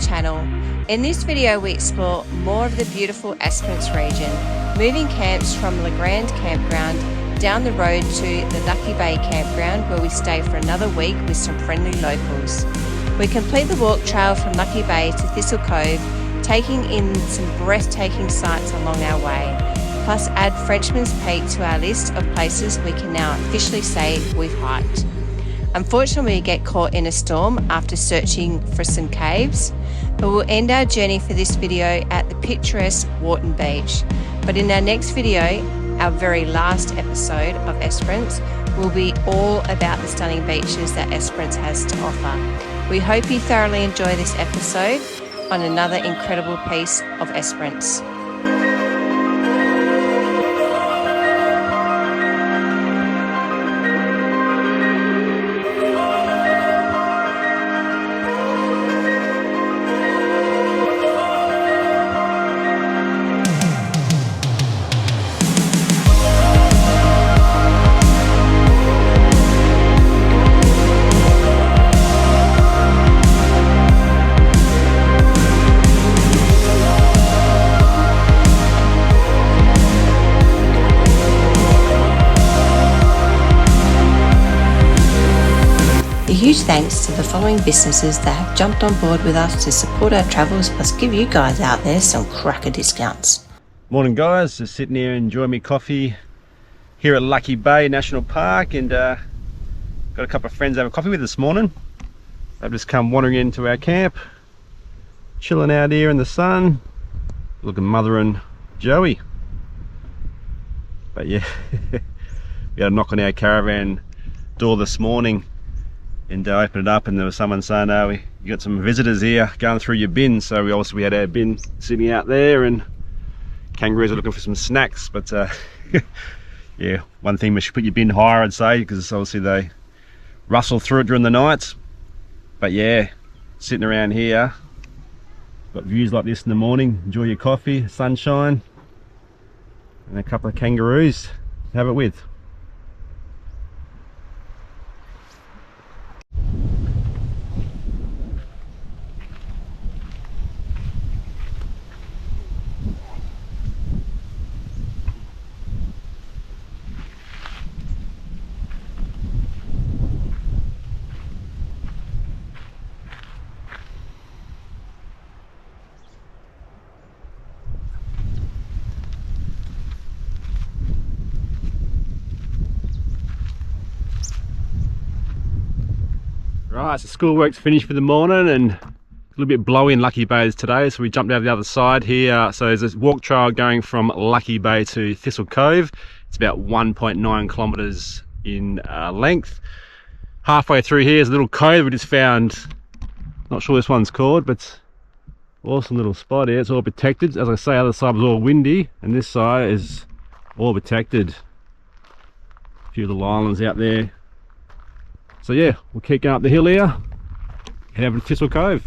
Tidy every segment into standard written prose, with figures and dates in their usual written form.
channel. In this video we explore more of the beautiful Esperance region, moving camps from Le Grand Campground down the road to the Lucky Bay Campground, where we stay for another week with some friendly locals. We complete the walk trail from Lucky Bay to Thistle Cove, taking in some breathtaking sights along our way, plus add Frenchman's Peak to our list of places we can now officially say we've hiked. Unfortunately, we get caught in a storm after searching for some caves, but we'll end our journey for this video at the picturesque Wharton beach. But in our next video, our very last episode of Esperance, will be all about the stunning beaches that Esperance has to offer. We hope you thoroughly enjoy this episode on another incredible piece of Esperance. Huge thanks to the following businesses that have jumped on board with us to support our travels, plus give you guys out there some cracker discounts. Morning guys, just sitting here enjoying my coffee here at Lucky Bay National Park, and got a couple of friends having coffee with this morning. They've just come wandering into our camp, chilling out here in the sun. Look at Mother and Joey. But yeah, we had a knock on our caravan door this morning, and I opened it up and there was someone saying, oh, you got some visitors here going through your bin. So we had our bin sitting out there, and kangaroos are looking for some snacks. But yeah, one thing, we should put your bin higher, I'd say, because obviously they rustle through it during the night. But yeah, sitting around here, got views like this in the morning, enjoy your coffee, sunshine, and a couple of kangaroos to have it with. Right, so schoolwork's finished for the morning, and a little bit blowy in Lucky Bay today, so we jumped out the other side here. So there's this walk trail going from Lucky Bay to Thistle Cove. It's about 1.9 kilometres in length. Halfway through here is a little cove we just found. Not sure this one's called, but awesome little spot here. It's all protected. As I say, the other side was all windy, and this side is all protected. A few little islands out there. So yeah, we'll keep going up the hill here, head over to Thistle Cove.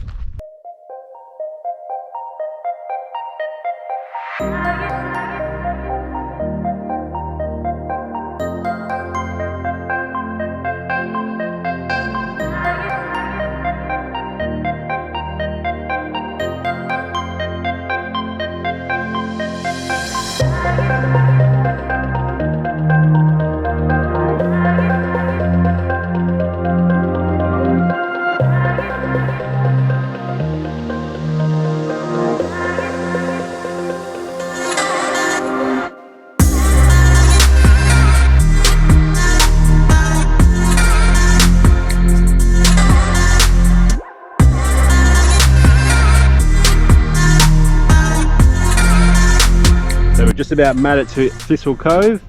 Just about made it to Thistle Cove,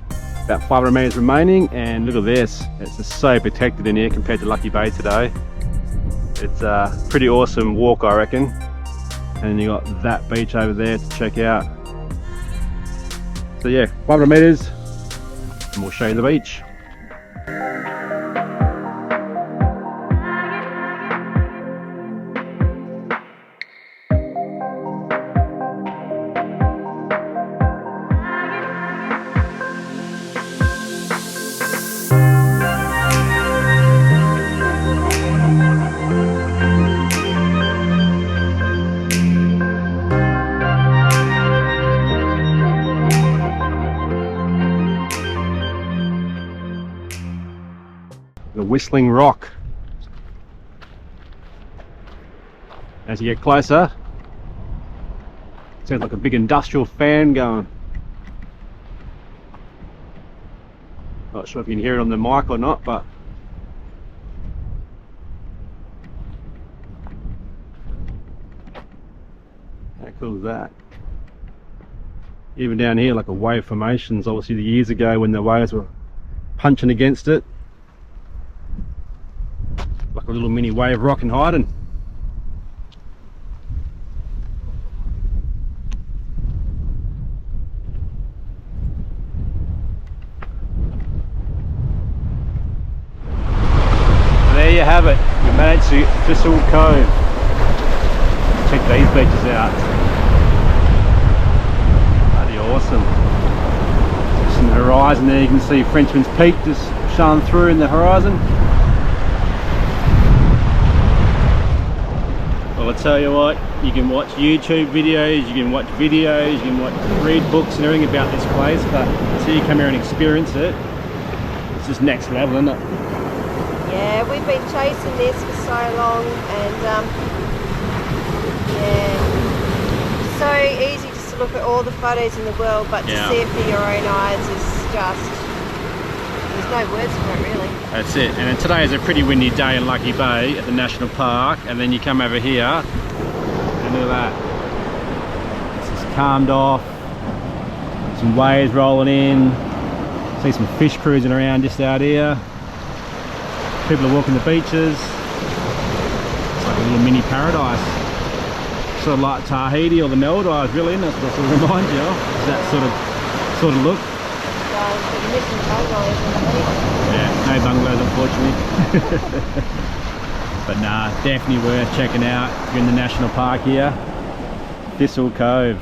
about 500 metres remaining, and look at this, it's just so protected in here compared to Lucky Bay today. It's a pretty awesome walk, I reckon, and you got that beach over there to check out. So yeah, 500 metres and we'll show you the beach. The Whistling Rock. As you get closer, sounds like a big industrial fan going. Not sure if you can hear it on the mic or not, but how cool is that? Even down here, like a wave formations, obviously the years ago when the waves were punching against it, like a little mini wave rock and hiding. There you have it. We made it to Thistle Cove. Check these beaches out. Bloody awesome. Just in the horizon there you can see Frenchman's Peak just showing through in the horizon. Well, I tell you what, you can watch YouTube videos, you can watch videos, you can read books and everything about this place, but until you come here and experience it, it's just next level, isn't it? Yeah, we've been chasing this for so long, and yeah, so easy just to look at all the photos in the world, but to see it for your own eyes is just, there's no words for it really. That's it. And then today is a pretty windy day in Lucky Bay at the National Park, and then you come over here and look at that. It's just calmed off, some waves rolling in, see some fish cruising around just out here. People are walking the beaches. It's like a little mini paradise. Sort of like Tahiti or the Maldives really, isn't it? That's what it reminds you of. It's that sort of look. Yeah, no bungalows unfortunately. But nah, definitely worth checking out if you're in the national park here. Thistle Cove.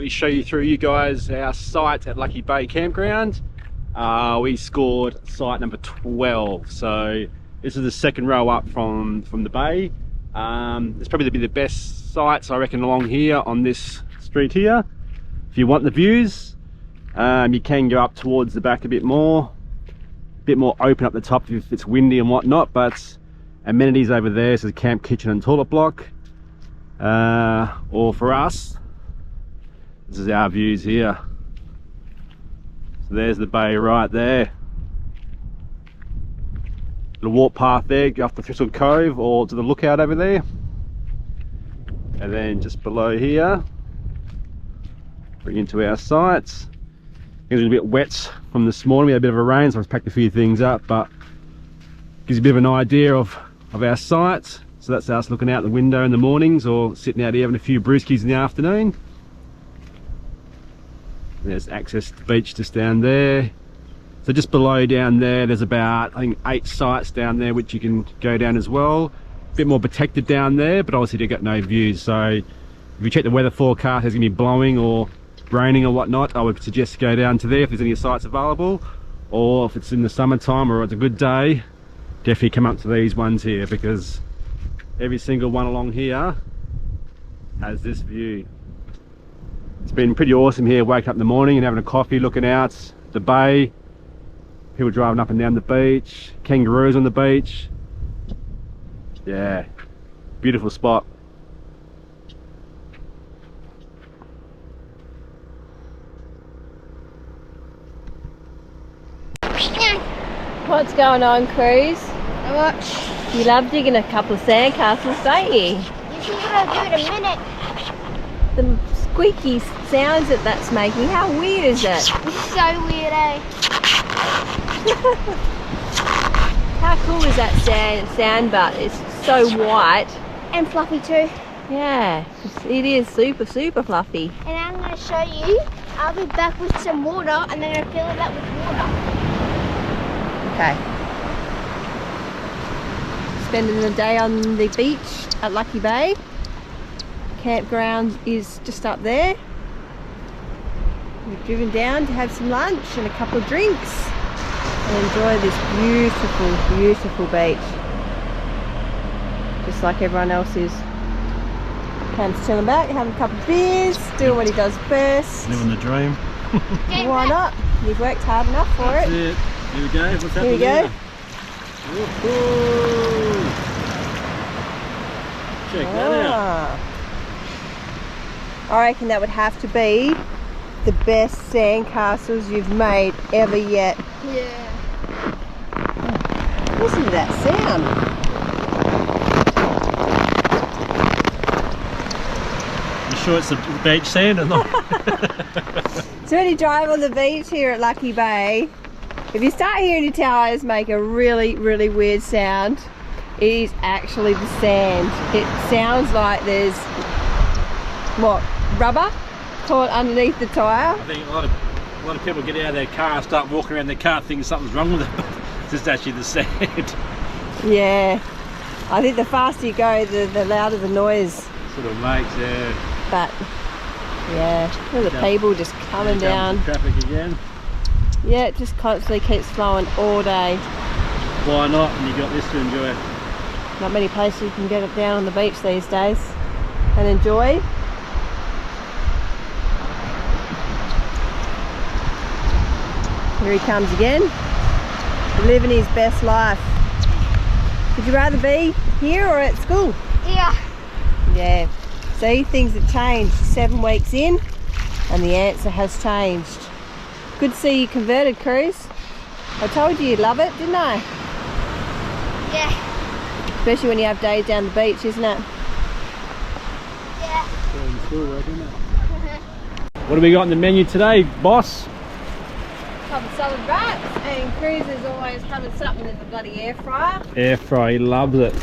Show you through you guys our site at Lucky Bay Campground. We scored site number 12, so this is the second row up from the bay. It's probably the best sites I reckon along here on this street here. If you want the views, you can go up towards the back a bit more open up the top if it's windy and whatnot, but amenities over there, so camp, kitchen and toilet block. Or for us, this is our views here. So there's the bay right there. The walk path there, go off the Thistle Cove or to the lookout over there. And then just below here, bring into our sites. It's a little bit wet from this morning, we had a bit of a rain, so I've packed a few things up, but gives you a bit of an idea of our sites. So that's us looking out the window in the mornings or sitting out here having a few brewskis in the afternoon. There's access to the beach just down there. So just below down there, there's about, I think, 8 sites down there which you can go down as well. A bit more protected down there, but obviously you've got no views. So if you check the weather forecast, it's going to be blowing or raining or whatnot, I would suggest to go down to there if there's any sites available. Or if it's in the summertime or it's a good day, definitely come up to these ones here, because every single one along here has this view. It's been pretty awesome here, waking up in the morning and having a coffee, looking out the bay, People driving up and down the beach, kangaroos on the beach. Yeah, beautiful spot. What's going on, Cruz? Watch. You love digging a couple of sandcastles, don't you? This is what I'll do in a minute. The squeaky sounds that that's making, how weird is it? This is so weird, eh? How cool is that sound but it's so white. And fluffy too. Yeah, it is super fluffy. And I'm going to show you. I'll be back with some water and then I'll fill it up with water. Okay. Spending the day on the beach at Lucky Bay. Campground is just up there. We've driven down to have some lunch and a couple of drinks and enjoy this beautiful beach. Just like everyone else is. Cam's chilling back, having a couple of beers, doing what he does best. Living the dream. Why not? You've worked hard enough for That's it. it. Here we go. What's Here happening we go. here? Woohoo! Check that out. Ah. I reckon that would have to be the best sandcastles you've made ever yet. Yeah. Listen to that sound. You sure it's the beach sand or not? So when you drive on the beach here at Lucky Bay, if you start hearing your tires make a really weird sound, it is actually the sand. It sounds like there's, what, rubber caught underneath the tyre? I think a lot of people get out of their car and start walking around their car thinking something's wrong with it, but it's just actually the sand. Yeah. I think the faster you go, the louder the noise. Sort of makes, yeah. But, yeah, look at the people just coming down. Traffic again. Yeah, it just constantly keeps flowing all day. Why not? And you got this to enjoy. Not many places you can get it down on the beach these days and enjoy. Here he comes again, living his best life. Would you rather be here or at school? Yeah. Yeah. See, things have changed 7 weeks in and the answer has changed. Good to see you converted, Cruz. I told you you'd love it, didn't I? Yeah. Especially when you have days down the beach, isn't it? Yeah. What do we got on the menu today, boss? Couple salad wraps, and Cruz is always having something in the bloody air fryer. Air fry, he loves it.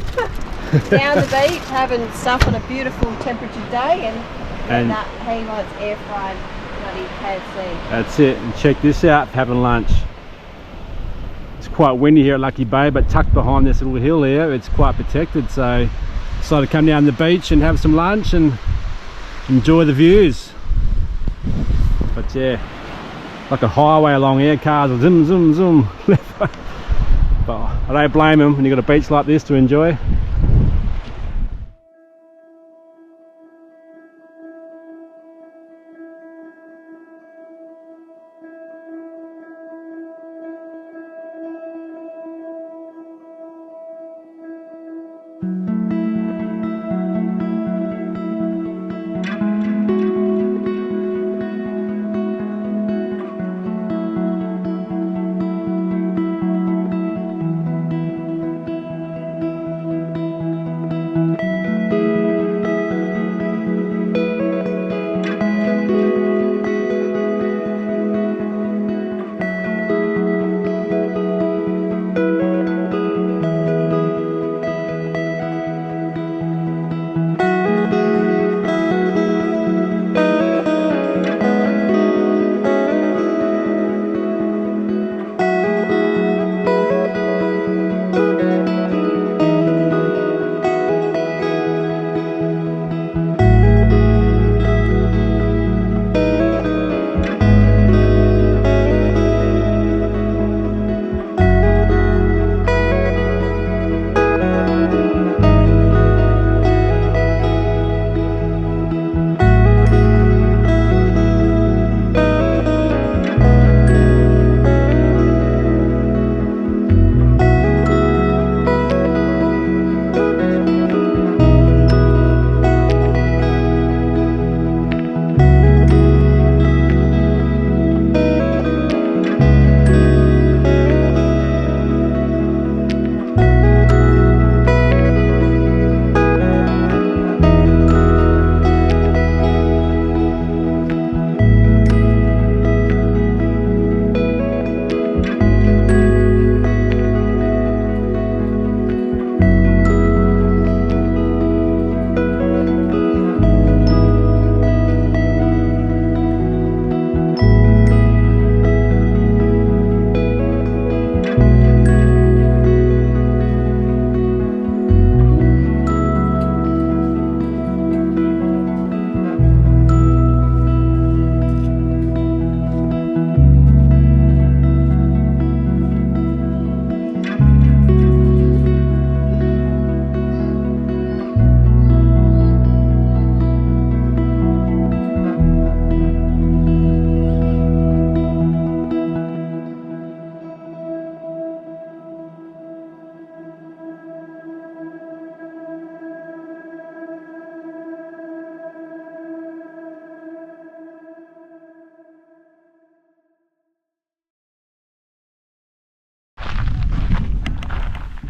Down the beach, having stuff on a beautiful temperature day, and And- that he wants air fried bloody KFC. That's it, and check this out, having lunch. It's quite windy here at Lucky Bay, but tucked behind this little hill here, it's quite protected, so decided to come down the beach and have some lunch and enjoy the views. But yeah, like a highway along here, cars are zoom zoom zoom. But I don't blame them when you've got a beach like this to enjoy.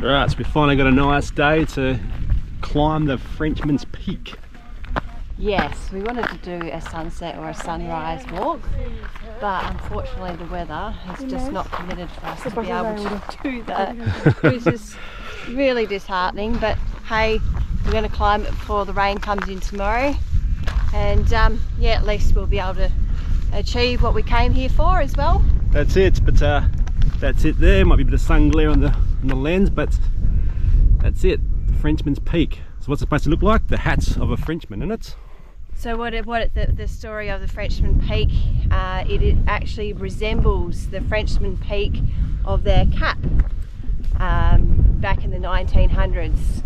Right, so we finally got a nice day to climb the Frenchman's Peak. Yes, we wanted to do a sunset or a sunrise walk, but unfortunately the weather has just not permitted for us to be able to do that, which is really disheartening. But hey, we're going to climb it before the rain comes in tomorrow, and yeah, at least we'll be able to achieve what we came here for as well. That's it, but that's it there. Might be a bit of sun glare on the lens, but that's it, the Frenchman's Peak. So what's it supposed to look like? The hats of a Frenchman, isn't it? So the story of the Frenchman Peak, it actually resembles the Frenchman Peak of their cap back in the 1900s.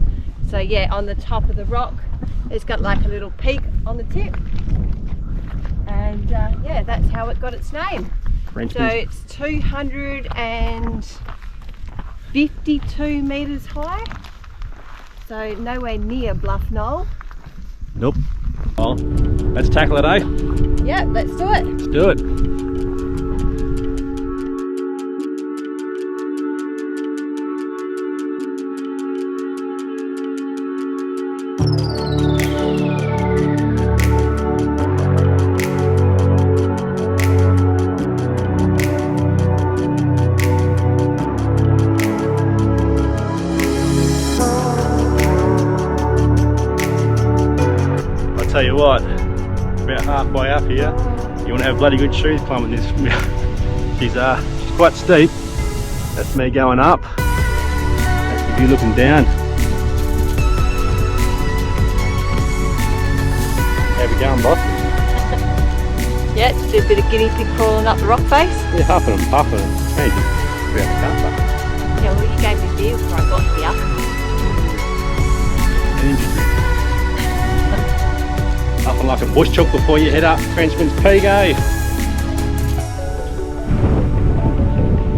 So yeah, on the top of the rock, it's got like a little peak on the tip, and yeah, that's how it got its name. So it's 252 metres high, so nowhere near Bluff Knoll. Nope. Well, let's tackle it, eh? Yeah, let's do it. Let's do it. Tell you what, about halfway up here, you want to have bloody good shoes climbing this. She's quite steep. That's me going up. That's you looking down. How we going, boss? Yeah, just do a bit of guinea pig crawling up the rock face. Yeah, huffing and puffing. Hey, just around the car. Yeah, well, you gave me beer before I got here. Huffing like a bush chook before you head up Frenchman's Peak, eh?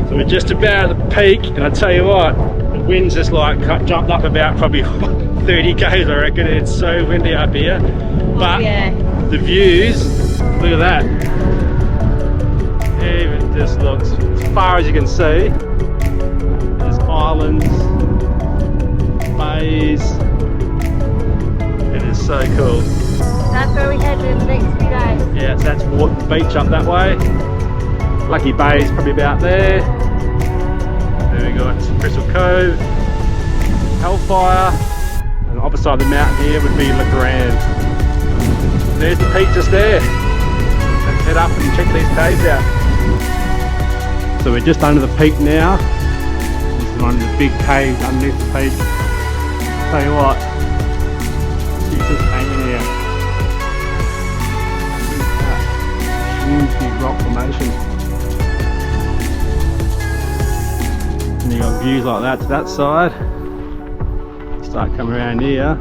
So we're just about at the peak, and I tell you what, the wind's just like jumped up about probably 30 k's, I reckon. It's so windy up here. But yeah, the views, look at that. Even just looks, as far as you can see, there's islands, bays. It is so cool. that's where we head in the next few days. Yeah, so that's Wharton Beach up that way. Lucky Bay is probably about there. Then we got Thistle Cove, Hellfire, and the opposite side of the mountain here would be Legrand. There's the peak just there. Let's head up and check these caves out. So we're just under the peak now. This is one of the big caves underneath the peak. Tell you what, she's just hanging here. Huge big rock formation. And you got views like that to that side. Start coming around here.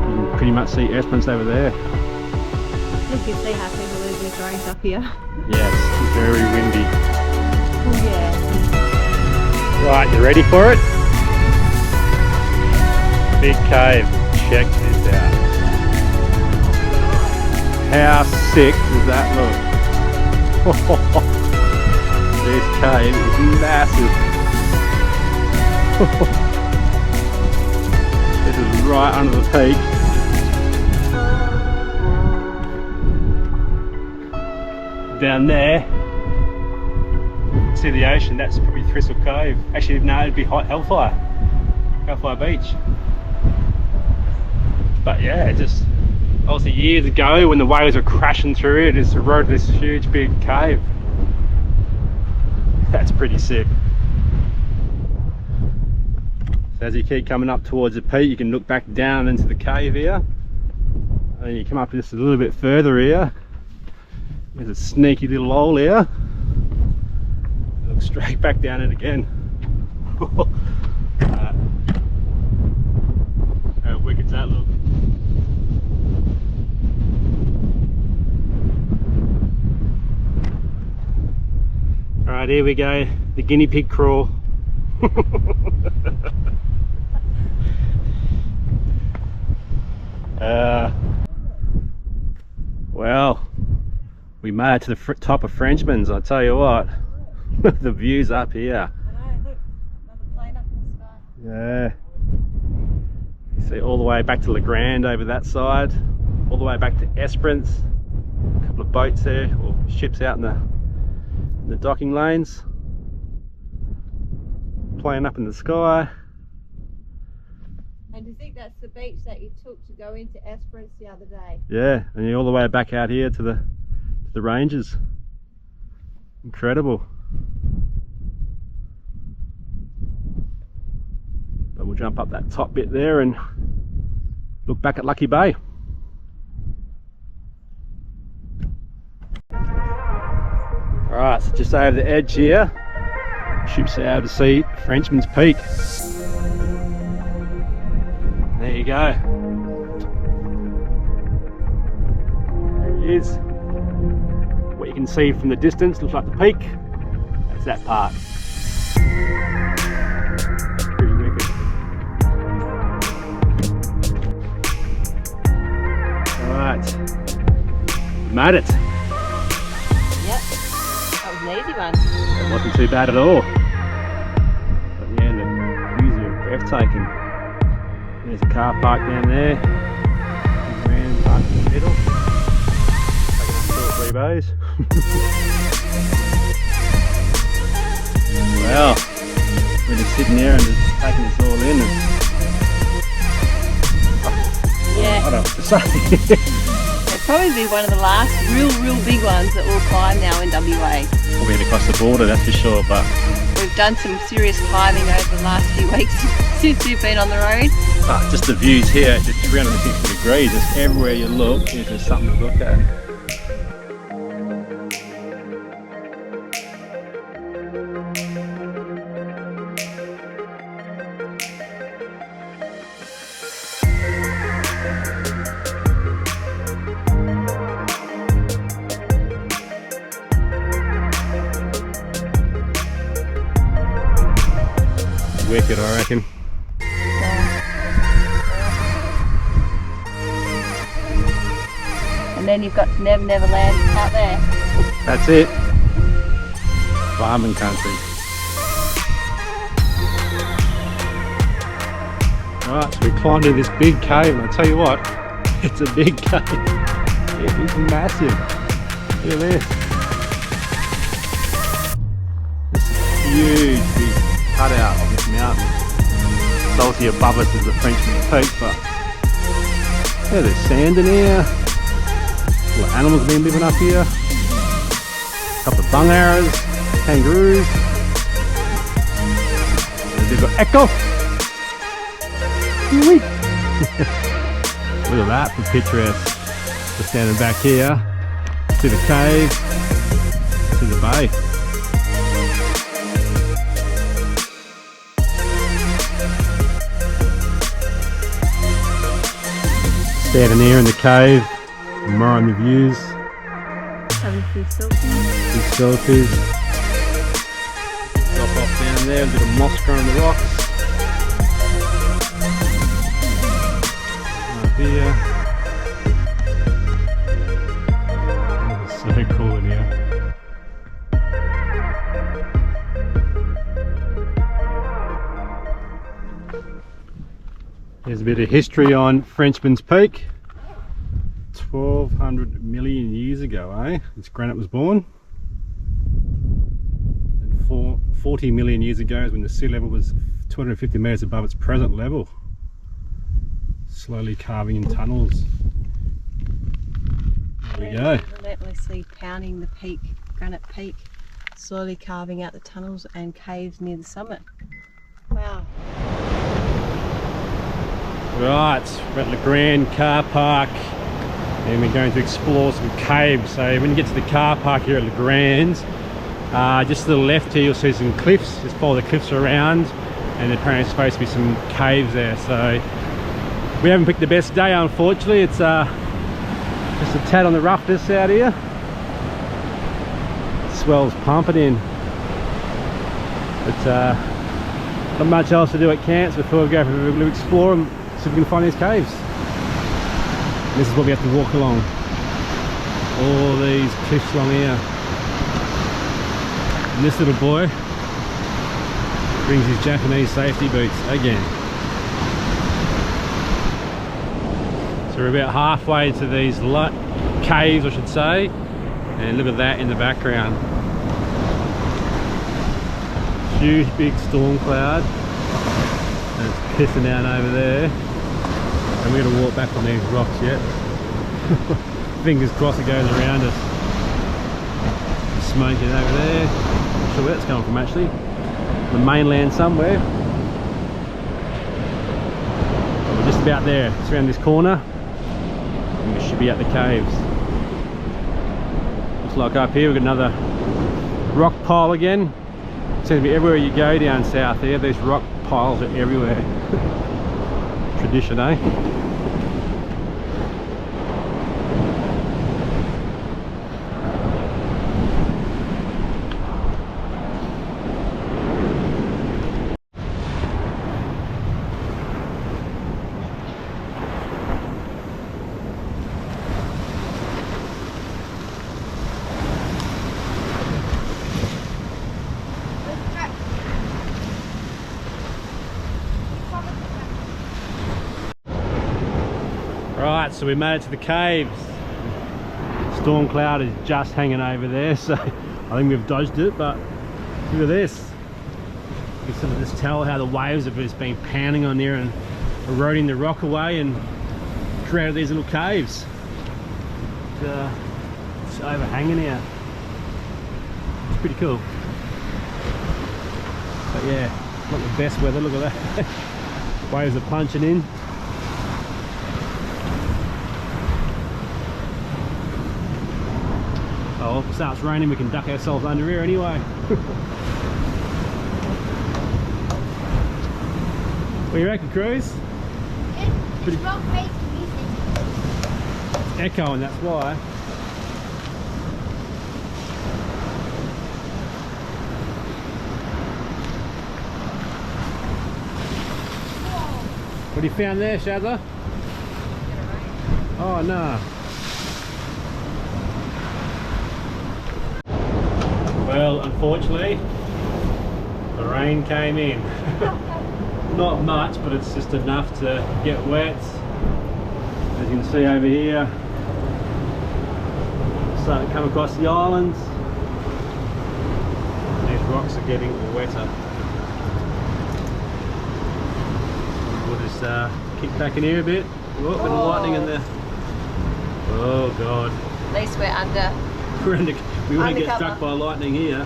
You can pretty much see Esperance over there. You can see how people lose their drones up here. Yes, it's very windy. Oh yeah. Right, you ready for it? Big cave. Check this out. How sick does that look? This cave is massive. This is right under the peak. Down there, see the ocean, that's probably Thistle Cove. Actually, no, it'd be Hellfire Beach. But yeah, just obviously years ago when the waves were crashing through it, it's eroded this huge big cave. That's pretty sick. So as you keep coming up towards the peak, you can look back down into the cave here. And then you come up just a little bit further here. There's a sneaky little hole here. Look straight back down it again. How wicked's that look? Alright, here we go, the guinea pig crawl. Well, we made it to the top of Frenchmans, I tell you what. The views up here. I know, Yeah. You see all the way back to Legrand over that side, all the way back to Esperance. A couple of boats there, or ships out in the docking lanes, playing up in the sky. And do you think that's the beach that you took to go into Esperance the other day? Yeah, and you're all the way back out here to the ranges. Incredible. But we'll jump up that top bit there and look back at Lucky Bay. Alright, so just over the edge here, should be able to see Frenchman's Peak. There you go. There he is. What you can see from the distance looks like the peak. That's that part. Pretty wicked. Alright. Made it. Yep. That was an easy one. It wasn't too bad at all. But yeah, the views are breathtaking. There's a car park down there. Grand park in the middle. Taking up 2 or 3 bays. Well, we're just sitting there and just taking this all in. Yeah. I don't know what to say. It'll probably be one of the last real big ones that we'll climb now in WA. We'll be across the border, that's for sure, but We've done some serious climbing over the last few weeks since you've been on the road. just the views here at just 360 degrees, just everywhere you look, there's just something to look at. Wicked, I reckon. And then you've got Never Never Land out there. That's it. Farming country. Alright, so we climbed into this big cave, and I tell you what, it's a big cave. It is massive. Look at this. This huge big cutout of this mountain. It's obviously above us is the Frenchman's Peak, but yeah, there's sand in here. All the animals have been living up here. A couple of bung arrows, kangaroos. There's a bit of echo. Look at that for picturesque. We're standing back here. See the cave. See the bay. Standing here in the cave, admiring the views. Having a few selfies. Big selfies. Drop off down there, a bit of moss growing the rocks. Up here. It's so cool in here. Here's a bit of history on Frenchman's Peak. 1200 million years ago, eh? This granite was born. And 40 million years ago is when the sea level was 250 metres above its present level. Slowly carving in tunnels. There we go. Relentlessly pounding the peak, granite peak, slowly carving out the tunnels and caves near the summit. Wow. Right, we're at Legrand car park and we're going to explore some caves. So when you get to the car park here at Legrand, just to the left here you'll see some cliffs. Just follow the cliffs around and apparently there's supposed to be some caves there. So we haven't picked the best day, unfortunately. It's just a tad on the roughness out here. Swell's pumping in. But not much else to do at camp, so we thought we'd go for a little explore and see if we can find these caves. And this is what we have to walk along. All these cliffs along here. And this little boy Brings his Japanese safety boots again. So we're about halfway to these caves, I should say, and look at that in the background. Huge big storm cloud, and it's pissing down over there, and we're going to walk back on these rocks yet. Fingers crossed it goes around us. Smoking over there, not sure where it's coming from actually, the mainland somewhere. But we're just about there, it's around this corner, and we should be at the caves. Looks like up here we've got another rock pile again. It seems to be everywhere you go down south here, these rock piles are everywhere. Tradition, eh? Right, so we made it to the caves. Storm cloud is just hanging over there, so I think we've dodged it, but look at this. You can sort of just tell how the waves have just been pounding on there and eroding the rock away and created these little caves. It's overhanging here. It's pretty cool. But yeah, not the best weather, look at that. Waves are punching in. Oh, if it starts raining, we can duck ourselves under here anyway. What do you reckon, Cruz? It's rock makes music. It's echoing, that's why. What have you found there, Shadler? Oh, no. Well, unfortunately, the rain came in. Not much, but it's just enough to get wet. As you can see over here, starting to come across the islands. These rocks are getting wetter. We'll just kick back in here a bit. Oh, bit of lightning in there. Oh God. At least we're under. We're under. We won't get Undercover. struck by lightning here.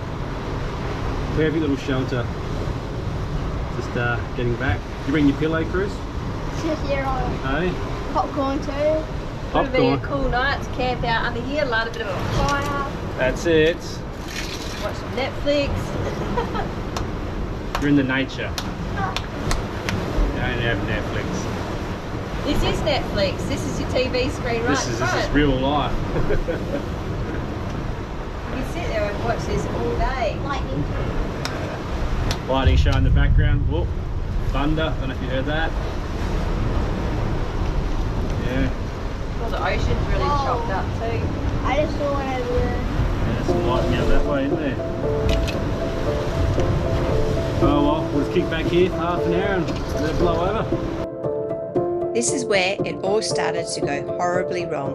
Perfect little shelter. Just getting back. You bring your pillow, Chris? Sit here on Hey? popcorn too. Would be a Popcorn. cool night to camp out under here, light a bit of a fire, That's it. watch some Netflix. You're in the nature. You don't have Netflix. This is Netflix. This is your TV screen right This in is front. real life. You sit there and watch this all day. Lightning. Lightning show in the background. Whoop. Thunder. Don't know if you heard that. Yeah. Well, the ocean's really Oh. chopped up too. I just saw one over there. There's some lightning out that way, isn't there? Oh well, we'll just kick back here for half an hour and let it blow over. This is where it all started to go horribly wrong.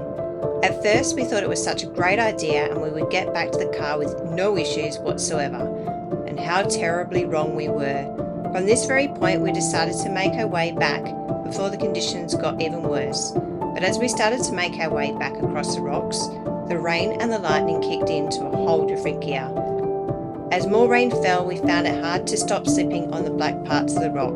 At first we thought it was such a great idea and we would get back to the car with no issues whatsoever. And how terribly wrong we were. From this very point we decided to make our way back before the conditions got even worse. But as we started to make our way back across the rocks, the rain and the lightning kicked into a whole different gear. As more rain fell, we found it hard to stop slipping on the black parts of the rock.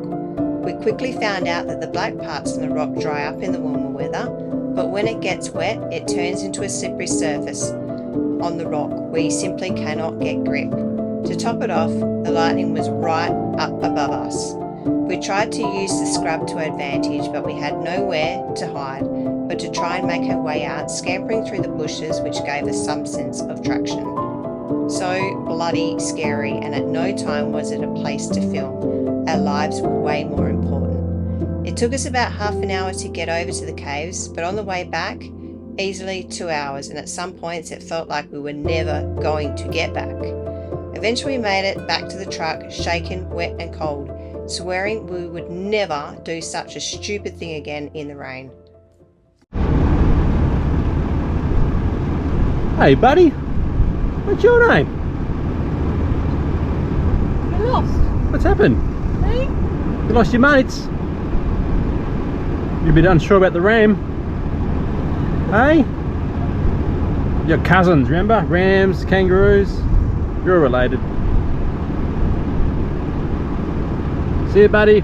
We quickly found out that the black parts in the rock dry up in the warmer weather, but when it gets wet, it turns into a slippery surface on the rock where you simply cannot get grip. To top it off, the lightning was right up above us. We tried to use the scrub to advantage, but we had nowhere to hide but to try and make our way out, scampering through the bushes, which gave us some sense of traction. So bloody scary, and at no time was it a place to film. Our lives were way more important. It took us about half an hour to get over to the caves, but on the way back, easily 2 hours, and at some points it felt like we were never going to get back. Eventually we made it back to the truck, shaken, wet and cold, swearing we would never do such a stupid thing again in the rain. Hey buddy, what's your name? You're lost. What's happened? Hey? You lost your mates. You're a bit unsure about the ram. Hey? Your cousins, remember? Rams, kangaroos. You're related. See you, buddy.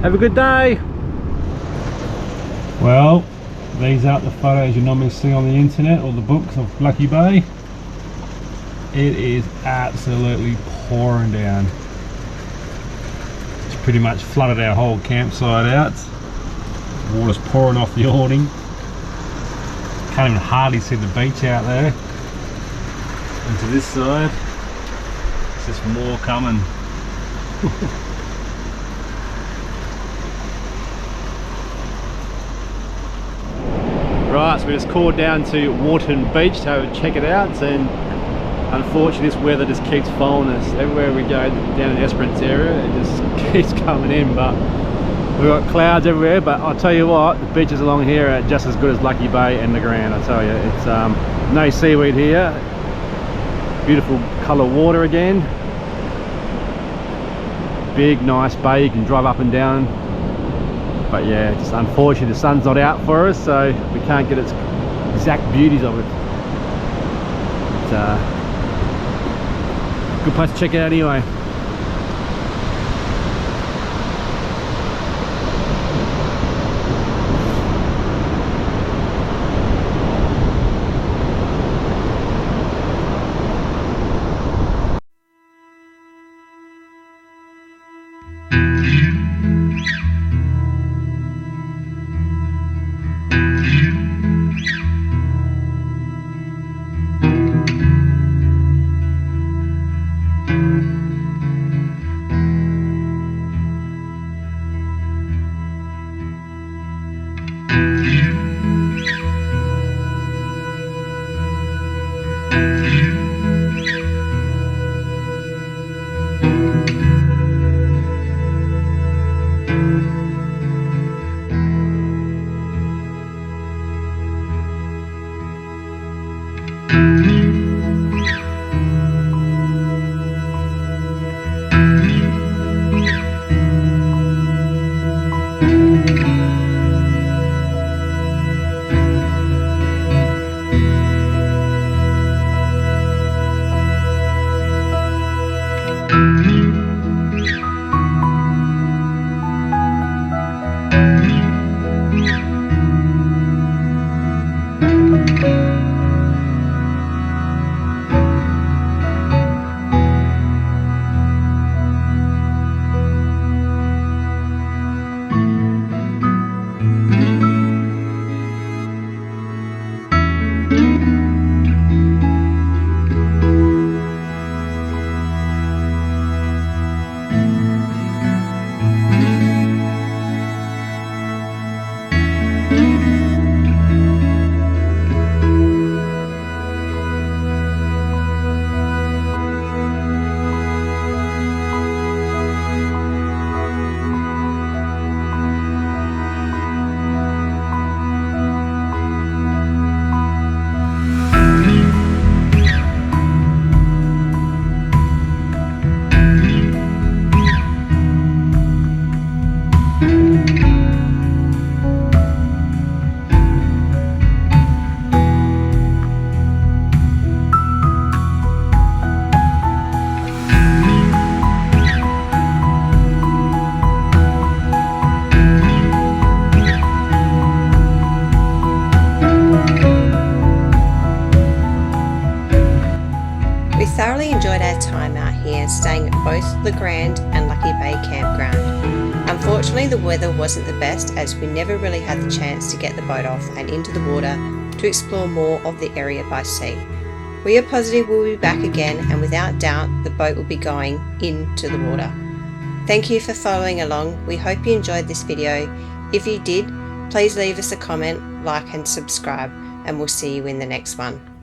Have a good day. Well, these aren't the photos you normally see on the internet or the books of Lucky Bay. It is absolutely pouring down. It's pretty much flooded our whole campsite out. Water's pouring off the awning. Can't even hardly see the beach out there. And to this side, there's just more coming. Right, so we just called down to Wharton Beach to check it out, and unfortunately this weather just keeps following us. Everywhere we go down in the Esperance area, it just keeps coming in, but we've got clouds everywhere. But I'll tell you what, the beaches along here are just as good as Lucky Bay and the Grand, I tell you. It's no seaweed here, beautiful colour water again, big nice bay you can drive up and down. But yeah, just unfortunately the sun's not out for us, so we can't get its exact beauties of it. It's a good place to check it out anyway. We thoroughly enjoyed our time out here, staying at both the Grand and Lucky Bay Campground. Unfortunately, the weather wasn't the best, as we never really had the chance to get the boat off and into the water to explore more of the area by sea. We are positive we'll be back again, and without doubt the boat will be going into the water. Thank you for following along. We hope you enjoyed this video. If you did, please leave us a comment, like and subscribe, and we'll see you in the next one.